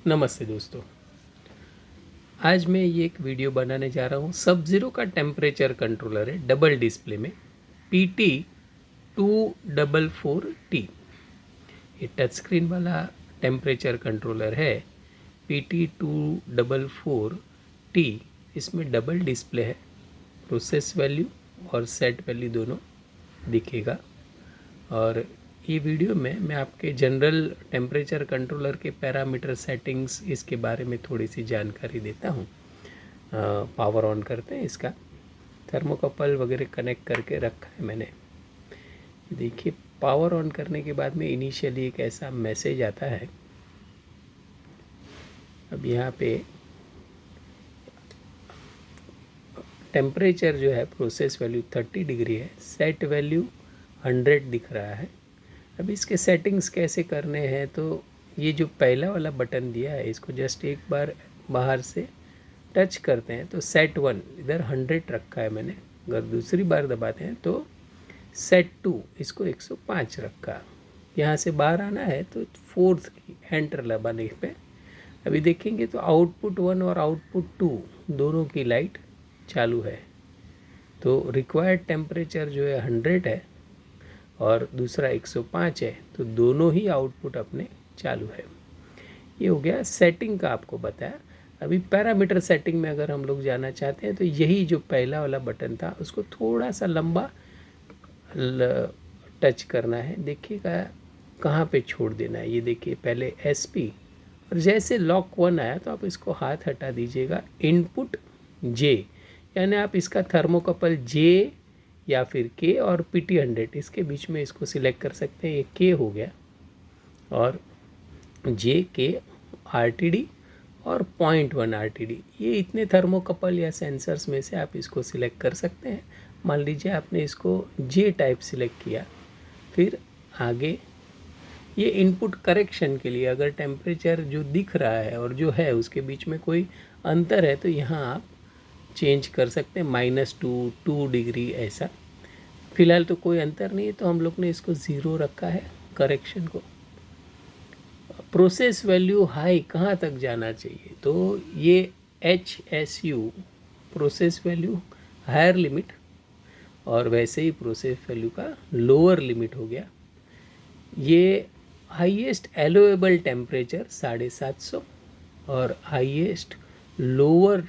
नमस्ते दोस्तों। आज मैं ये एक वीडियो बनाने जा रहा हूँ। सब ज़ीरो का टेम्परेचर कंट्रोलर है डबल डिस्प्ले में PT244T। ये टच स्क्रीन वाला टेम्परेचर कंट्रोलर है PT244T। इसमें डबल डिस्प्ले है, प्रोसेस वैल्यू और सेट वैल्यू दोनों दिखेगा। और ये वीडियो में मैं आपके जनरल टेम्परेचर कंट्रोलर के पैरामीटर सेटिंग्स इसके बारे में थोड़ी सी जानकारी देता हूँ। पावर ऑन करते हैं, इसका थर्मोकपल वगैरह कनेक्ट करके रखा है मैंने। देखिए, पावर ऑन करने के बाद में इनिशियली एक ऐसा मैसेज आता है। अब यहाँ पे टेम्परेचर जो है प्रोसेस वैल्यू 30 डिग्री है, सेट वैल्यू 100 दिख रहा है। अब इसके सेटिंग्स कैसे करने हैं, तो ये जो पहला वाला बटन दिया है इसको जस्ट एक बार बाहर से टच करते हैं तो सेट 1 इधर 100 रखा है मैंने। अगर दूसरी बार दबाते हैं तो सेट 2 इसको 105 रखा। यहाँ से बाहर आना है तो फोर्थ की एंटर दबाने पे अभी देखेंगे तो आउटपुट 1 और आउटपुट 2 दोनों की लाइट चालू है। तो रिक्वायर्ड टेम्परेचर जो है 100 है और दूसरा 105 है, तो दोनों ही आउटपुट अपने चालू है। ये हो गया सेटिंग का, आपको बताया। अभी पैरामीटर सेटिंग में अगर हम लोग जाना चाहते हैं तो यही जो पहला वाला बटन था उसको थोड़ा सा लंबा टच करना है। देखिएगा कहाँ पे छोड़ देना है। ये देखिए, पहले SP और जैसे लॉक 1 आया तो आप इसको हाथ हटा दीजिएगा। इनपुट J, यानी आप इसका थर्मोकपल J या फिर K और PT100 इसके बीच में इसको सिलेक्ट कर सकते हैं। ये K हो गया और JK RTD और 0.1 RTD, ये इतने थर्मोकपल या सेंसर्स में से आप इसको सिलेक्ट कर सकते हैं। मान लीजिए आपने इसको J टाइप सिलेक्ट किया, फिर आगे ये इनपुट करेक्शन के लिए अगर टेम्परेचर जो दिख रहा है और जो है उसके बीच में कोई अंतर है तो यहाँ आप चेंज कर सकते हैं, -2, 2 डिग्री ऐसा। फिलहाल तो कोई अंतर नहीं है तो हम लोग ने इसको 0 रखा है करेक्शन को। प्रोसेस वैल्यू हाई कहाँ तक जाना चाहिए, तो ये HSU process value higher limit और वैसे ही प्रोसेस वैल्यू का लोअर लिमिट हो गया। ये हाईएस्ट एलोवेबल टेम्परेचर 750 और हाईएस्ट लोअर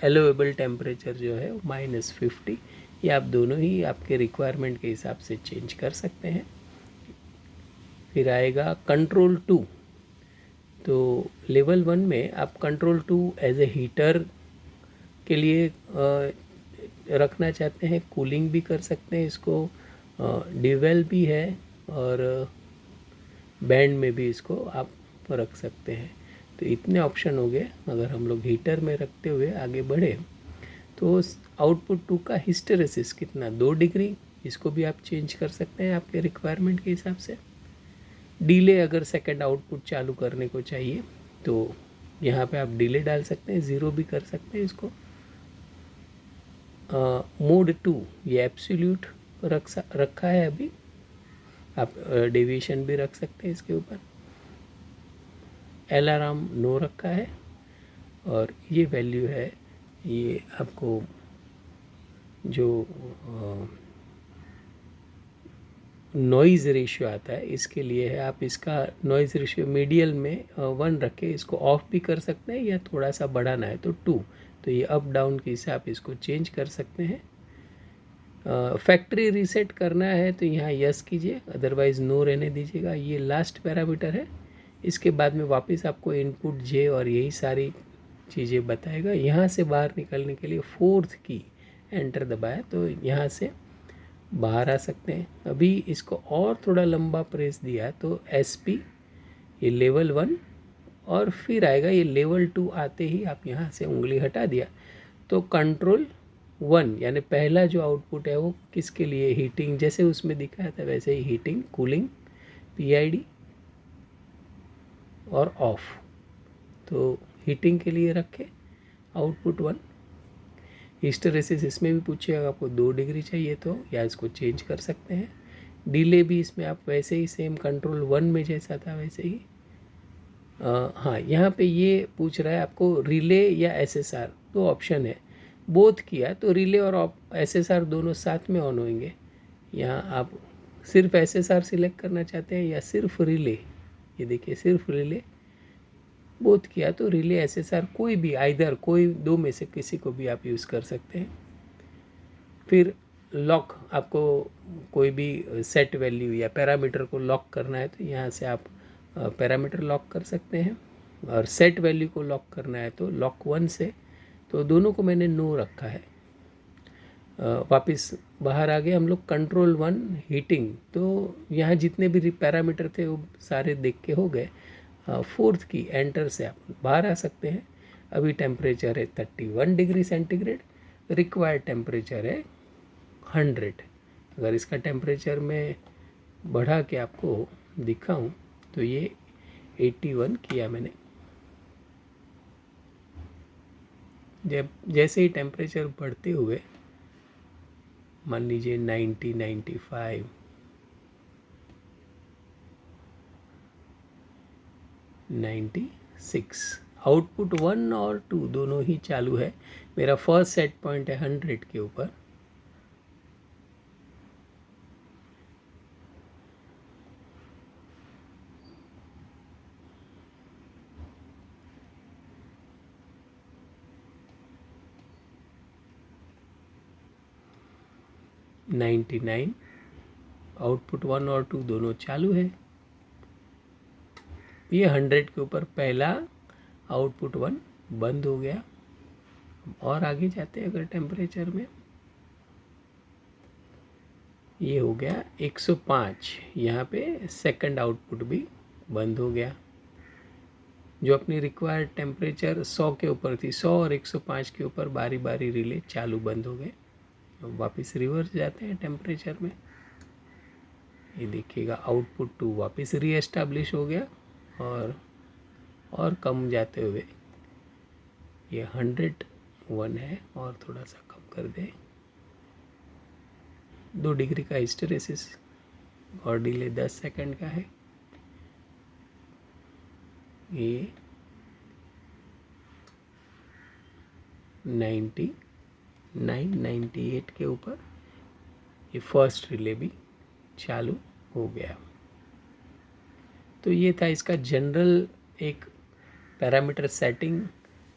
एलोवेबल टेम्परेचर जो है -50। ये आप दोनों ही आपके रिक्वायरमेंट के हिसाब से चेंज कर सकते हैं। फिर आएगा कंट्रोल 2। तो लेवल 1 में आप कंट्रोल 2 एज ए हीटर के लिए रखना चाहते हैं, कूलिंग भी कर सकते हैं इसको, डिवेल भी है और बैंड में भी इसको आप रख सकते हैं। तो इतने ऑप्शन हो गए। अगर हम लोग हीटर में रखते हुए आगे बढ़े तो आउटपुट 2 का हिस्टेरेसिस कितना, 2 डिग्री, इसको भी आप चेंज कर सकते हैं आपके रिक्वायरमेंट के हिसाब से। डिले अगर सेकंड आउटपुट चालू करने को चाहिए तो यहाँ पे आप डिले डाल सकते हैं, 0 भी कर सकते हैं इसको। मोड 2 ये एब्सोल्यूट रखा है अभी, आप डेविएशन भी रख सकते हैं इसके ऊपर। अलार्म नो रखा है और ये वैल्यू है, ये आपको जो नॉइज़ रेशियो आता है इसके लिए है। आप इसका नॉइज़ रेशियो मीडियल में 1 रख के इसको ऑफ भी कर सकते हैं या थोड़ा सा बढ़ाना है तो 2। तो ये अप डाउन के हिसाब आप इसको चेंज कर सकते हैं। फैक्ट्री रीसेट करना है तो यहाँ यस कीजिए, अदरवाइज़ नो रहने दीजिएगा। ये लास्ट पैरामीटर है। इसके बाद में वापस आपको इनपुट J और यही सारी चीज़ें बताएगा। यहाँ से बाहर निकलने के लिए फोर्थ की एंटर दबाया तो यहाँ से बाहर आ सकते हैं। अभी इसको और थोड़ा लंबा प्रेस दिया तो SP ये लेवल 1 और फिर आएगा ये लेवल 2। आते ही आप यहाँ से उंगली हटा दिया तो कंट्रोल 1 यानी पहला जो आउटपुट है वो किसके लिए, हीटिंग, जैसे उसमें दिखाया था वैसे ही हीटिंग, कूलिंग, PID और ऑफ। तो हीटिंग के लिए रखे आउटपुट 1। हिस्टेरेसिस इसमें भी पूछिएगा आपको 2 डिग्री चाहिए तो, या इसको चेंज कर सकते हैं। डिले भी इसमें आप वैसे ही सेम कंट्रोल 1 में जैसा था वैसे ही हाँ, यहाँ पे ये पूछ रहा है आपको रिले या एसएसआर, दो ऑप्शन है। बोथ किया तो रिले और एसएसआर दोनों साथ में ऑन होंगे। यहाँ आप सिर्फ एसएसआर सिलेक्ट करना चाहते हैं या सिर्फ रिले, ये देखिए सिर्फ रिले। बोथ किया तो रिले एसएसआर कोई भी, आइदर कोई दो में से किसी को भी आप यूज़ कर सकते हैं। फिर लॉक, आपको कोई भी सेट वैल्यू या पैरामीटर को लॉक करना है तो यहाँ से आप पैरामीटर लॉक कर सकते हैं, और सेट वैल्यू को लॉक करना है तो लॉक 1 से। तो दोनों को मैंने नो रखा है। वापस बाहर आ गए हम लोग। कंट्रोल 1 हीटिंग, तो यहाँ जितने भी पैरामीटर थे वो सारे देख के हो गए। 4th की एंटर से आप बाहर आ सकते हैं। अभी टेम्परेचर है 31 डिग्री सेंटीग्रेड, रिक्वायर्ड टेम्परेचर है 100। अगर इसका टेम्परेचर मैं बढ़ा के आपको दिखाऊं तो ये 81 किया मैंने। जब जैसे ही टेम्परेचर बढ़ते हुए, मान लीजिए 90, 95, 96, आउटपुट 1 और 2 दोनों ही चालू है। मेरा फर्स्ट सेट पॉइंट है 100 के ऊपर। $99, आउटपुट 1 और 2 दोनों चालू है। ये 100 के ऊपर पहला आउटपुट 1 बंद हो गया। और आगे जाते हैं अगर टेम्परेचर में, ये हो गया 105। यहाँ पे सेकंड आउटपुट भी बंद हो गया। जो अपनी रिक्वायर्ड टेम्परेचर 100 के ऊपर थी, 100 और 105 के ऊपर बारी बारी रिले चालू बंद हो गए। वापस रिवर्स जाते हैं टेम्परेचर में, ये देखिएगा आउटपुट 2 वापस रीएस्टाब्लिश हो गया। और कम जाते हुए ये 101 है, और थोड़ा सा कम कर दें। 2 डिग्री का हिस्टेरेसिस और डिले 10 सेकंड का है। ये 99, 98 के ऊपर ये फर्स्ट रिले भी चालू हो गया। तो ये था इसका जनरल एक पैरामीटर सेटिंग,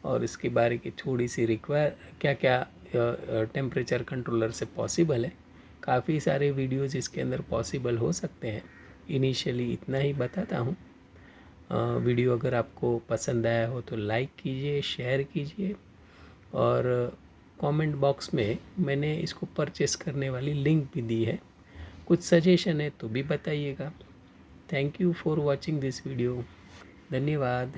और इसके बारे की थोड़ी सी क्या क्या टेम्परेचर कंट्रोलर से पॉसिबल है। काफ़ी सारे वीडियोज़ इसके अंदर पॉसिबल हो सकते हैं। इनिशियली इतना ही बताता हूँ। वीडियो अगर आपको पसंद आया हो तो लाइक कीजिए, शेयर कीजिए, और कमेंट बॉक्स में मैंने इसको परचेस करने वाली लिंक भी दी है। कुछ सजेशन है तो भी बताइएगा। Thank you for watching this video. धन्यवाद।